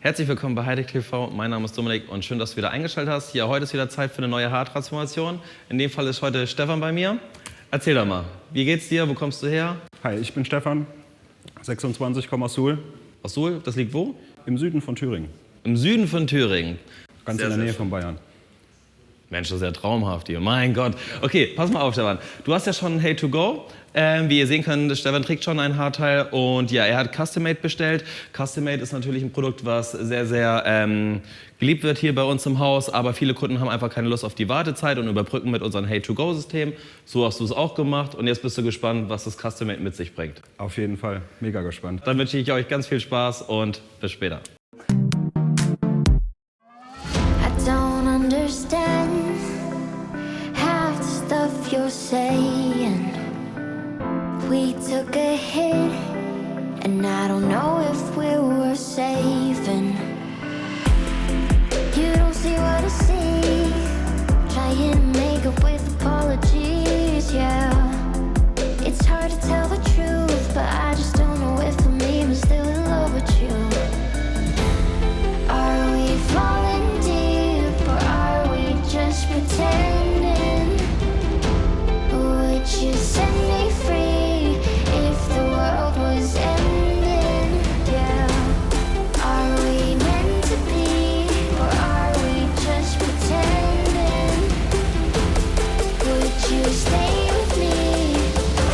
Herzlich willkommen bei Heydecke TV. Mein Name ist Dominik und schön, dass du wieder eingeschaltet hast. Ja, heute ist wieder Zeit für eine neue Haartransformation. In dem Fall ist heute Stefan bei mir. Erzähl doch mal, wie geht's dir? Wo kommst du her? Hi, ich bin Stefan, 26, komme aus Suhl. Aus Suhl? Das liegt wo? Im Süden von Thüringen. Im Süden von Thüringen. Ganz in der Nähe von Bayern. Mensch, das ist ja traumhaft hier. Mein Gott. Okay, pass mal auf, Stefan. Du hast ja schon hey2go. Wie ihr sehen könnt, Stefan trägt schon ein Haarteil und ja, er hat Custom-Made bestellt. Custom-Made ist natürlich ein Produkt, was sehr, sehr geliebt wird hier bei uns im Haus, aber viele Kunden haben einfach keine Lust auf die Wartezeit und überbrücken mit unserem hey2go-System. So hast du es auch gemacht und jetzt bist du gespannt, was das Custom-Made mit sich bringt. Auf jeden Fall, mega gespannt. Dann wünsche ich euch ganz viel Spaß und bis später. I don't understand half the stuff you're saying. We took a hit, and I don't know if we were saving. You don't see what I see, trying to make up with apologies, yeah. It's hard to tell the truth, but I just don't know if for me I'm still in love with you. Are we falling deep, or are we just pretending? Would you set me free? The world was ending, yeah. Are we meant to be, or are we just pretending? Would you stay with me?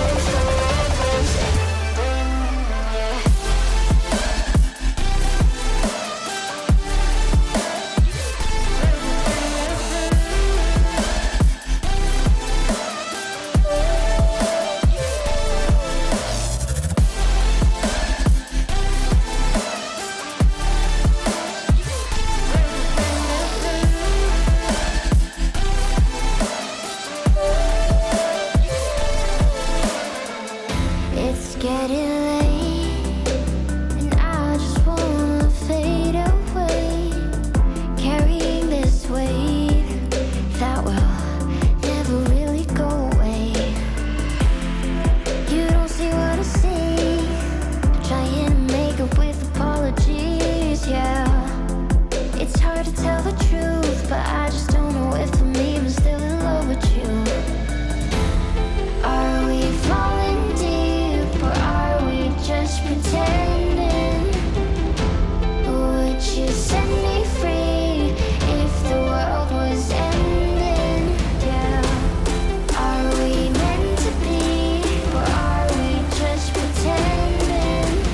If the world was ending, yeah. It's getting late, and I just wanna fade away, carrying this weight that will never really go away. You don't see what I see, trying to make up with apologies, yeah. It's hard to tell the truth, but I just don't know if for me I'm still in love with you. Are we falling deep, or are we just pretending? Would you set me free if the world was ending? Yeah. Are we meant to be, or are we just pretending?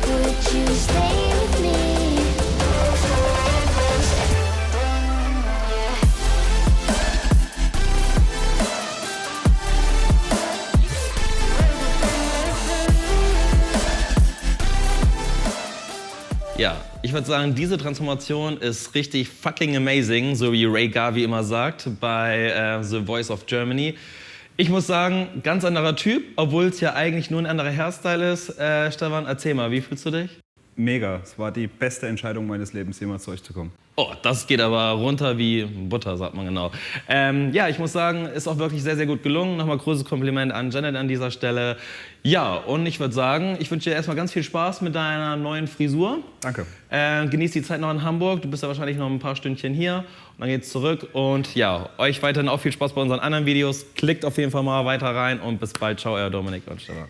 Would you stay with me if the world was ending? Yeah. Ja, ich würde sagen, diese Transformation ist richtig fucking amazing, so wie Ray Garvey immer sagt bei The Voice of Germany. Ich muss sagen, ganz anderer Typ, obwohl es ja eigentlich nur ein anderer Hairstyle ist. Stefan, erzähl mal, wie fühlst du dich? Mega, es war die beste Entscheidung meines Lebens, jemals zu euch zu kommen. Oh, das geht aber runter wie Butter, sagt man genau. Ja, ich muss sagen, ist auch wirklich sehr, sehr gut gelungen. Nochmal großes Kompliment an Cennet an dieser Stelle. Ja, und ich würde sagen, ich wünsche dir erstmal ganz viel Spaß mit deiner neuen Frisur. Danke. Genieß die Zeit noch in Hamburg. Du bist ja wahrscheinlich noch ein paar Stündchen hier. Und dann geht's zurück. Und ja, euch weiterhin auch viel Spaß bei unseren anderen Videos. Klickt auf jeden Fall mal weiter rein und bis bald. Ciao, euer Dominik und Stefan.